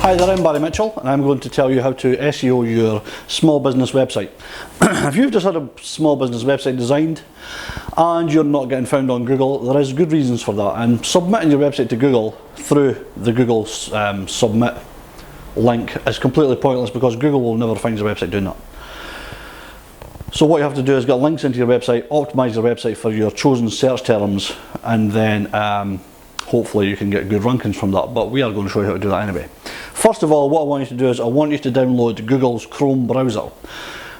Hi there, I'm Barry Mitchell and I'm going to tell you how to SEO your small business website. If you've just had a small business website designed and you're not getting found on Google, there is good reasons for that, and submitting your website to Google through the Google submit link is completely pointless because Google will never find your website doing that. So what you have to do is get links into your website, optimize your website for your chosen search terms, and then hopefully you can get good rankings from that, but we are going to show you how to do that anyway. First of all, what I want you to do is I want you to download Google's Chrome browser.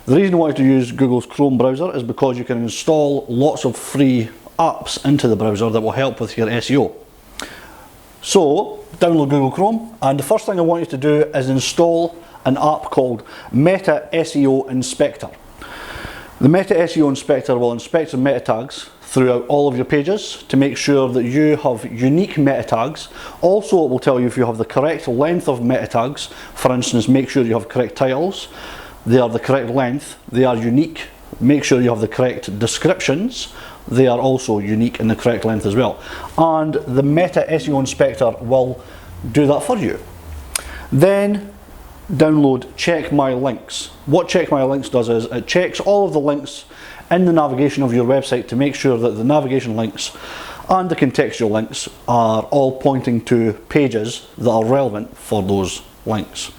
The reason I want you to use Google's Chrome browser is because you can install lots of free apps into the browser that will help with your SEO. So download Google Chrome, and the first thing I want you to do is install an app called Meta SEO Inspector. The Meta SEO Inspector will inspect your meta tags throughout all of your pages to make sure that you have unique meta tags. Also, it will tell you if you have the correct length of meta tags. For instance, make sure you have correct titles, they are the correct length, they are unique. Make sure you have the correct descriptions, they are also unique in the correct length as well. And the Meta SEO Inspector will do that for you. Then download Check My Links. What Check My Links does is it checks all of the links in the navigation of your website to make sure that the navigation links and the contextual links are all pointing to pages that are relevant for those links.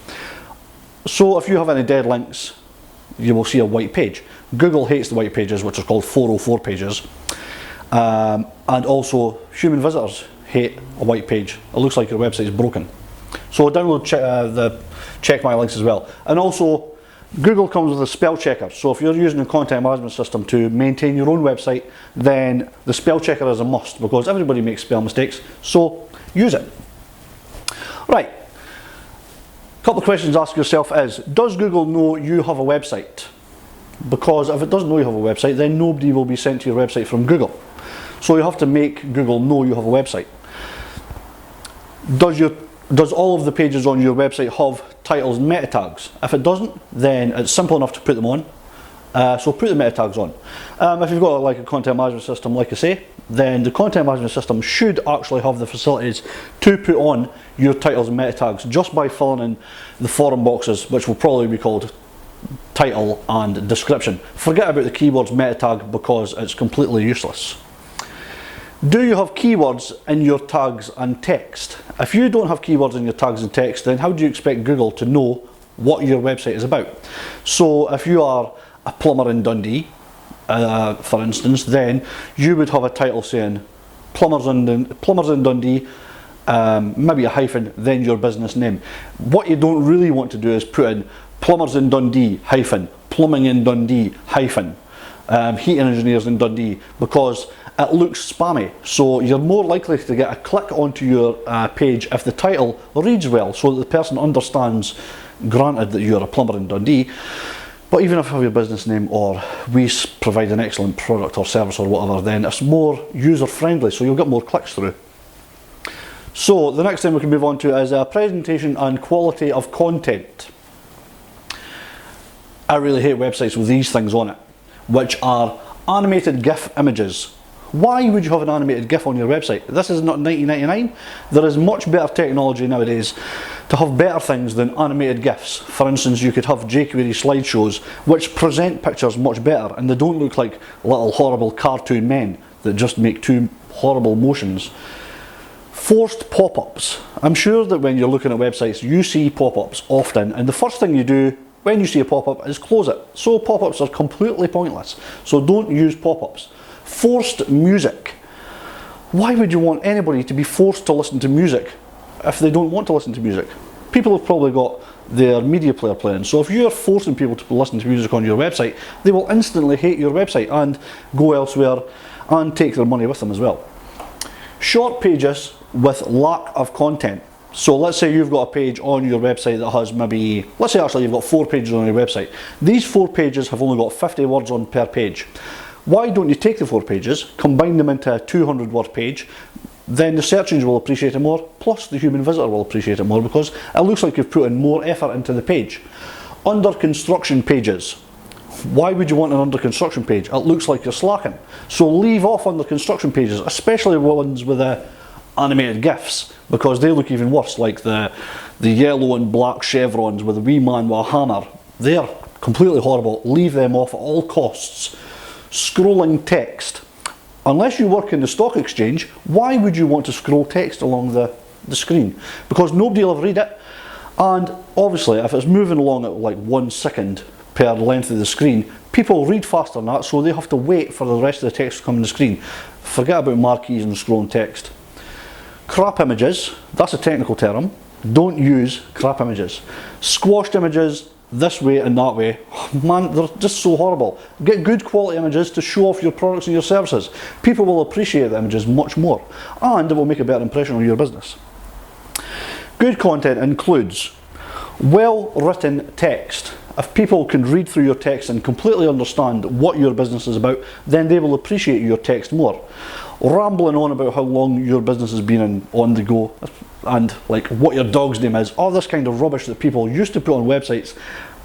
So if you have any dead links, you will see a white page. Google hates the white pages, which are called 404 pages, and also human visitors hate a white page. It looks like your website is broken. So download the Check My Links as well. And also, Google comes with a spell checker, so if you're using a content management system to maintain your own website, then the spell checker is a must because everybody makes spell mistakes, so use it. Right, a couple of questions to ask yourself is, does Google know you have a website? Because if it doesn't know you have a website, then nobody will be sent to your website from Google. So you have to make Google know you have a website. Does all of the pages on your website have titles and meta tags? If it doesn't, then it's simple enough to put them on. So put the meta tags on. If you've got like a content management system, like I say, then the content management system should actually have the facilities to put on your titles and meta tags just by filling in the forum boxes, which will probably be called title and description. Forget about the keywords meta tag because it's completely useless. Do you have keywords in your tags and text? If you don't have keywords in your tags and text, then how do you expect Google to know what your website is about? So if you are a plumber in Dundee, for instance, then you would have a title saying plumbers in Dundee, maybe a hyphen, then your business name. What you don't really want to do is put in plumbers in Dundee, hyphen, plumbing in Dundee, hyphen, heating engineers in Dundee, because it looks spammy. So you're more likely to get a click onto your page if the title reads well, so that the person understands, granted that you're a plumber in Dundee, but even if you have your business name or we provide an excellent product or service or whatever, then it's more user friendly, so you'll get more clicks through. So the next thing we can move on to is presentation and quality of content. I really hate websites with these things on it, which are animated GIF images. Why would you have an animated GIF on your website? This is not 1999. There is much better technology nowadays to have better things than animated GIFs. For instance, you could have jQuery slideshows which present pictures much better and they don't look like little horrible cartoon men that just make two horrible motions. Forced pop-ups. I'm sure that when you're looking at websites you see pop-ups often, and the first thing you do when you see a pop-up is close it. So pop-ups are completely pointless. So don't use pop-ups. Forced music. Why would you want anybody to be forced to listen to music if they don't want to listen to music? People have probably got their media player playing, so if you're forcing people to listen to music on your website, they will instantly hate your website and go elsewhere and take their money with them as well. Short pages with lack of content. So let's say you've got a page on your website that has maybe, let's say actually you've got 4 pages on your website. These 4 pages have only got 50 words on per page. Why don't you take the 4 pages, combine them into a 200 word page, then the search engine will appreciate it more, plus the human visitor will appreciate it more because it looks like you've put in more effort into the page. Under construction pages. Why would you want an under construction page? It looks like you're slacking. So leave off under construction pages, especially ones with animated GIFs, because they look even worse, like the the yellow and black chevrons with a wee man with a hammer. They're completely horrible. Leave them off at all costs. Scrolling text. Unless you work in the stock exchange, why would you want to scroll text along the screen? Because nobody will ever read it. And obviously, if it's moving along at like 1 second per length of the screen, people read faster than that, so they have to wait for the rest of the text to come on the screen. Forget about marquees and scrolling text. Crap images, that's a technical term. Don't use crap images. Squashed images, this way and that way, man, they're just so horrible. Get good quality images to show off your products and your services. People will appreciate the images much more, and it will make a better impression on your business. Good content includes well written text. If people can read through your text and completely understand what your business is about, then they will appreciate your text more. Rambling on about how long your business has been on the go and like what your dog's name is, all this kind of rubbish that people used to put on websites,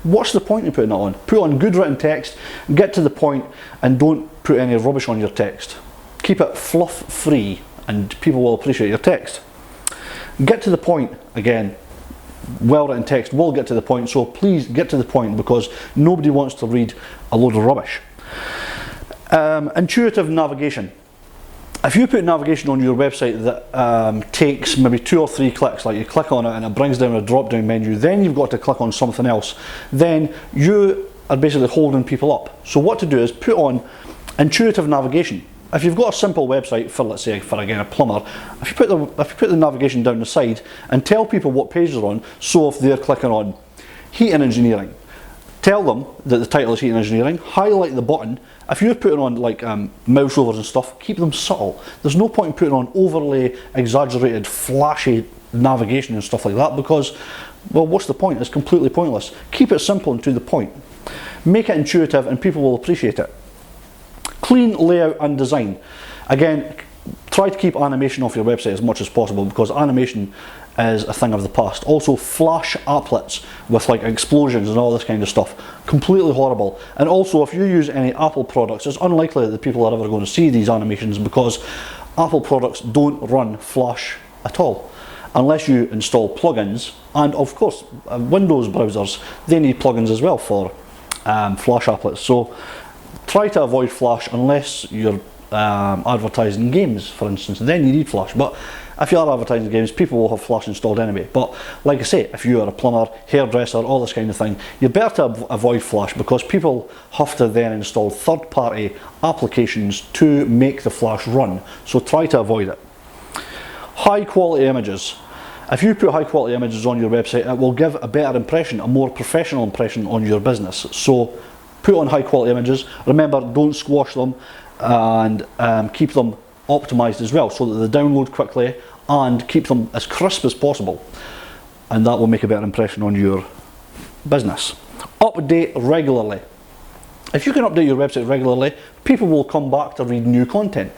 what's the point in putting that on? Put on good written text, get to the point, and don't put any rubbish on your text. Keep it fluff free and people will appreciate your text. Get to the point. Again, well written text will get to the point, so please get to the point because nobody wants to read a load of rubbish. Intuitive navigation. If you put navigation on your website that takes maybe 2 or 3 clicks, like you click on it and it brings down a drop down menu, then you've got to click on something else, then you are basically holding people up. So what to do is put on intuitive navigation. If you've got a simple website for, let's say, for again a plumber, if you put the navigation down the side and tell people what page they're on, so if they're clicking on heating engineering, tell them that the title is heating engineering, highlight the button. If you're putting on like mouse overs and stuff, keep them subtle. There's no point in putting on overly exaggerated, flashy navigation and stuff like that because, well, what's the point? It's completely pointless. Keep it simple and to the point. Make it intuitive and people will appreciate it. Clean layout and design. Again, try to keep animation off your website as much as possible because animation is a thing of the past. Also, flash applets with like explosions and all this kind of stuff, completely horrible. And also, if you use any Apple products, it's unlikely that people are ever going to see these animations because Apple products don't run Flash at all unless you install plugins. And of course, Windows browsers, they need plugins as well for Flash applets. So try to avoid Flash unless you're advertising games, for instance, then you need Flash. But if you are advertising games, people will have Flash installed anyway. But like I say, if you are a plumber, hairdresser, all this kind of thing, you're better to avoid Flash because people have to then install third-party applications to make the Flash run. So try to avoid it. High quality images. If you put high quality images on your website, it will give a better impression, a more professional impression on your business. So put on high quality images. Remember, don't squash them and keep them optimized as well so that they download quickly and keep them as crisp as possible, and that will make a better impression on your business. Update regularly. If you can update your website regularly, people will come back to read new content.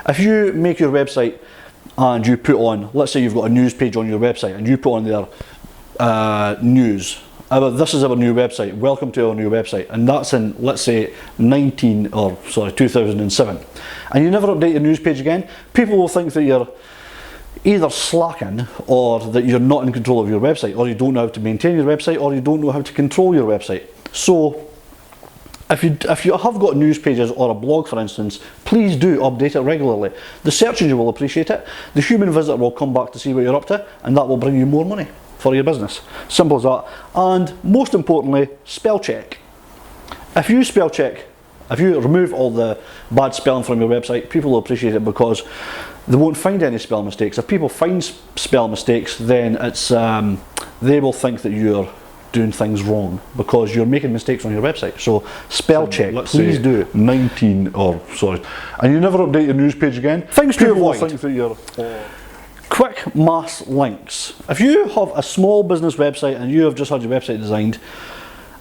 If you make your website and you put on, let's say you've got a news page on your website and you put on there news, this is our new website, welcome to our new website, and that's in, let's say, 2007, and you never update your news page again, people will think that you're either slacking or that you're not in control of your website, or you don't know how to maintain your website, or you don't know how to control your website. So if you have got news pages or a blog, for instance, please do update it regularly. The search engine will appreciate it, the human visitor will come back to see what you're up to, and that will bring you more money for your business. Simple as that. And most importantly, spell check. If you spell check, if you remove all the bad spelling from your website, people will appreciate it because they won't find any spell mistakes. If people find spell mistakes, then it's they will think that you're doing things wrong because you're making mistakes on your website. So spell check, please do. 19, or sorry, and you never update your news page again. Things to avoid. Think that you're quick mass links. If you have a small business website and you have just had your website designed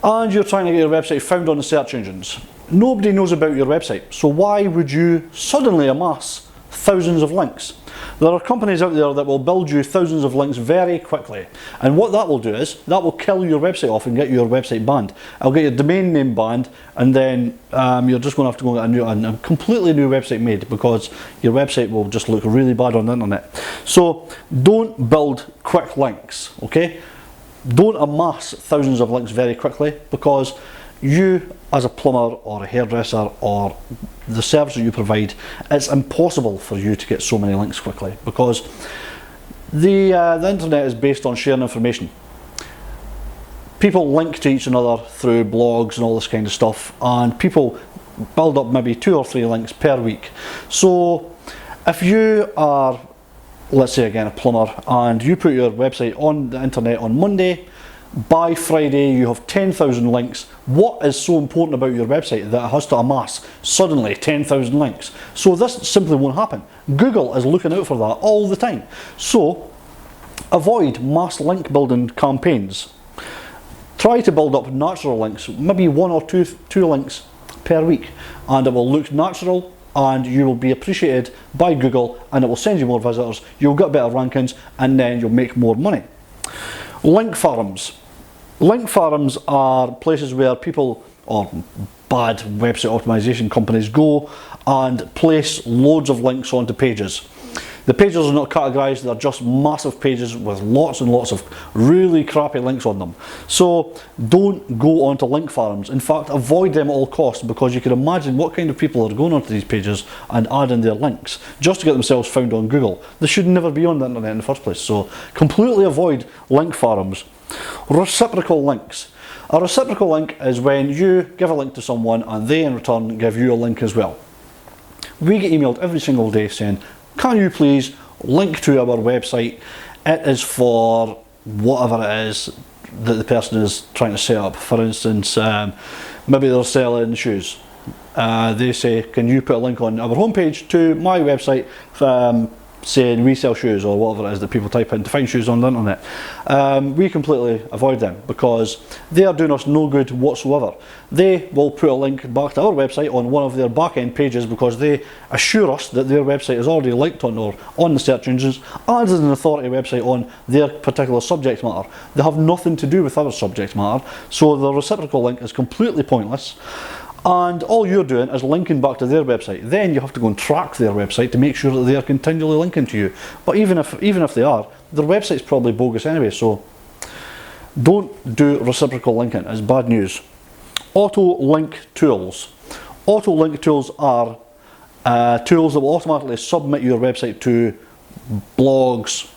and you're trying to get your website found on the search engines, nobody knows about your website. So why would you suddenly amass thousands of links. There are companies out there that will build you thousands of links very quickly, and what that will do is that will kill your website off and get your website banned. It'll get your domain name banned, and then you're just going to have to go and get a completely new website made, because your website will just look really bad on the internet. So don't build quick links, okay? Don't amass thousands of links very quickly, because you as a plumber or a hairdresser or the service that you provide, it's impossible for you to get so many links quickly, because the internet is based on sharing information. People link to each another through blogs and all this kind of stuff, and people build up maybe 2 or 3 links per week. So if you are, let's say again, a plumber, and you put your website on the internet on Monday, by Friday you have 10,000 links. What is so important about your website that it has to amass suddenly 10,000 links? So this simply won't happen. Google is looking out for that all the time. So avoid mass link building campaigns. Try to build up natural links, maybe 1 or 2 links per week, and it will look natural, and you will be appreciated by Google, and it will send you more visitors, you'll get better rankings, and then you'll make more money. Link farms. Link farms are places where people, or bad website optimization companies, go and place loads of links onto pages. The pages are not categorized, they're just massive pages with lots and lots of really crappy links on them. So don't go onto link farms. In fact, avoid them at all costs, because you can imagine what kind of people are going onto these pages and adding their links just to get themselves found on Google. They should never be on the internet in the first place. So completely avoid link farms. Reciprocal links. A reciprocal link is when you give a link to someone and they in return give you a link as well. We get emailed every single day saying, can you please link to our website? It is for whatever it is that the person is trying to set up. For instance, maybe they're selling shoes. They say, can you put a link on our homepage to my website saying we sell shoes, or whatever it is that people type in to find shoes on the internet. We completely avoid them, because they are doing us no good whatsoever. They will put a link back to our website on one of their back-end pages, because they assure us that their website is already linked on the search engines and is an authority website on their particular subject matter. They have nothing to do with our subject matter, so the reciprocal link is completely pointless. And all you're doing is linking back to their website. Then you have to go and track their website to make sure that they are continually linking to you. But even if they are, their website's probably bogus anyway, so don't do reciprocal linking. It's bad news. Auto link tools. Auto link tools are tools that will automatically submit your website to blogs,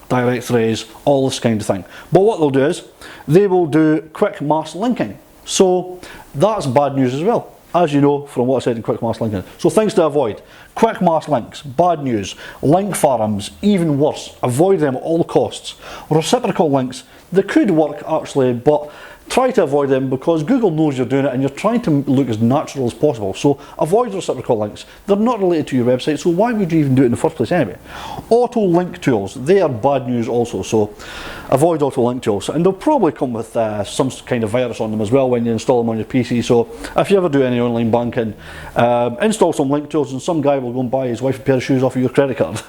directories, all this kind of thing. But what they'll do is they will do quick mass linking. So that's bad news as well, as you know from what I said in quick mass linking. So things to avoid: quick mass links, bad news. Link farms, even worse, avoid them at all costs. Reciprocal links, they could work actually, but try to avoid them, because Google knows you're doing it and you're trying to look as natural as possible. So avoid reciprocal links. They're not related to your website, so why would you even do it in the first place anyway? Auto link tools, they are bad news also, so avoid auto link tools. And they'll probably come with some kind of virus on them as well when you install them on your PC. So if you ever do any online banking, install some link tools, and some guy will go and buy his wife a pair of shoes off of your credit card.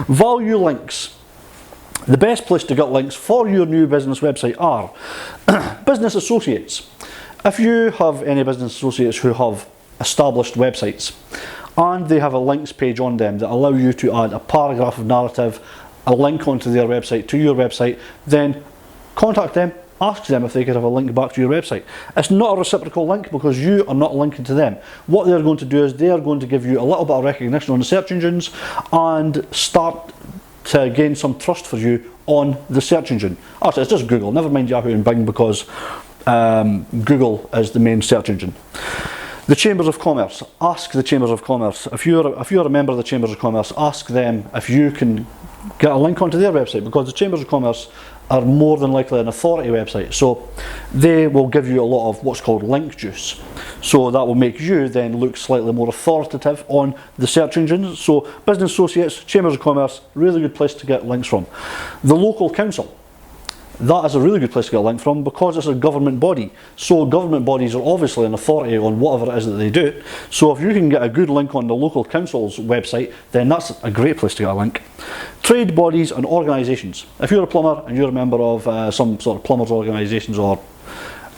Value links. The best place to get links for your new business website are business associates. If you have any business associates who have established websites and they have a links page on them that allow you to add a paragraph of narrative, a link onto their website to your website, then contact them, ask them if they could have a link back to your website. It's not a reciprocal link, because you are not linking to them. What they're going to do is they are going to give you a little bit of recognition on the search engines and start to gain some trust for you on the search engine. Actually, it's just Google, never mind Yahoo and Bing, because Google is the main search engine. The Chambers of Commerce. Ask the Chambers of Commerce. If you're a member of the Chambers of Commerce, ask them if you can get a link onto their website, because the Chambers of Commerce are more than likely an authority website, so they will give you a lot of what's called link juice. So that will make you then look slightly more authoritative on the search engines. So business associates, Chambers of Commerce, really good place to get links from. The local council. that is a really good place to get a link from because it's a government body. So government bodies are obviously an authority on whatever it is that they do. So if you can get a good link on the local council's website, then that's a great place to get a link. Trade bodies and organisations. If you're a plumber and you're a member of some sort of plumbers organisations or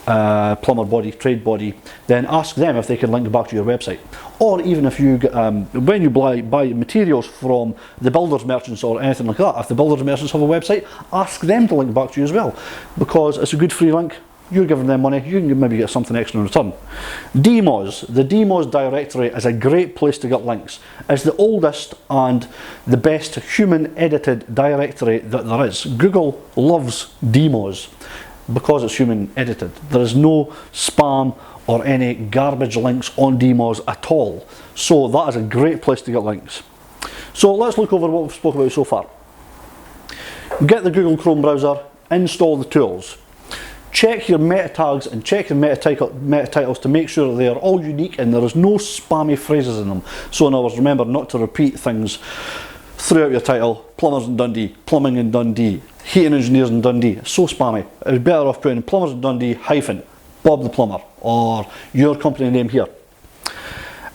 plumber body, trade body, then ask them if they can link back to your website. Or even if you get, when you buy materials from the builders merchants or anything like that, if the builders merchants have a website, ask them to link back to you as well, because it's a good free link. You're giving them money, you can maybe get something extra in return. DMOZ, the DMOZ directory is a great place to get links. It's the oldest and the best human edited directory that there is. Google loves DMOZ because it's human edited. There is no spam or any garbage links on DMOZ at all. So that is a great place to get links. So let's look over what we've spoken about so far. Get the Google Chrome browser, install the tools. Check your meta tags and check your meta titles to make sure that they are all unique and there is no spammy phrases in them. So in other words, remember not to repeat things throughout your title. Plumbers in Dundee, plumbing in Dundee, heating engineers in Dundee. It's so spammy. It's better off putting plumbers in Dundee hyphen Bob the plumber or your company name here.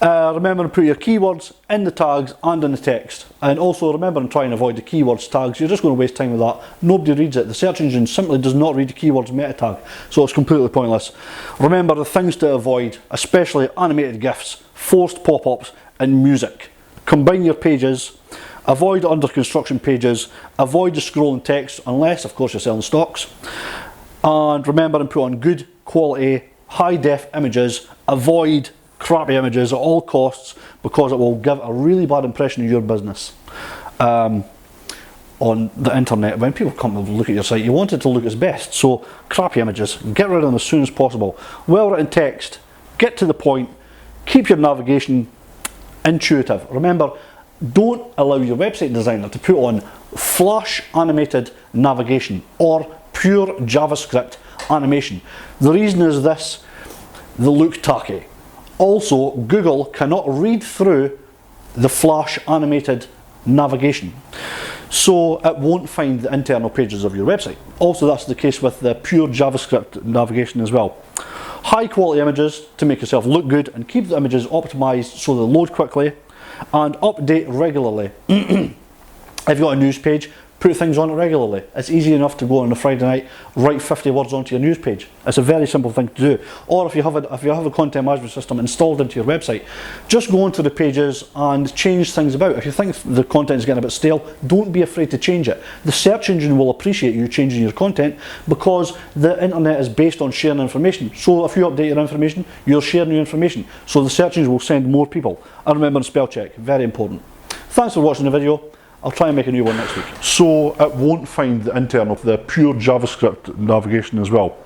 Remember to put your keywords in the tags and in the text, and also remember and try and avoid the keywords tags. You're just going to waste time with that. Nobody reads it. The search engine simply does not read the keywords meta tag, so it's completely pointless. Remember the things to avoid, especially animated GIFs, forced pop-ups and music. Combine your pages, avoid under construction pages, avoid the scrolling text unless of course you're selling stocks, and remember and put on good quality high def images. Avoid crappy images at all costs because it will give a really bad impression of your business on the internet. When people come and look at your site, you want it to look its best, so crappy images, get rid of them as soon as possible. Well written text, get to the point, keep your navigation intuitive. Remember, don't allow your website designer to put on flash animated navigation or pure JavaScript animation. The reason is this: they look tacky. Also, Google cannot read through the flash animated navigation, so it won't find the internal pages of your website. Also, that's the case with the pure JavaScript navigation as well. High quality images to make yourself look good and keep the images optimized so they load quickly, and update regularly. If you've got a news page, put things on it regularly. It's easy enough to go on a Friday night, write 50 words onto your news page. It's a very simple thing to do. Or if you have a content management system installed into your website, just go onto the pages and change things about. If you think the content is getting a bit stale, don't be afraid to change it. The search engine will appreciate you changing your content because the internet is based on sharing information. So if you update your information, you're sharing your information. So the search engine will send more people. And remember, spell check, very important. Thanks for watching the video. I'll try and make a new one next week. So it won't find the internal, the pure JavaScript navigation as well.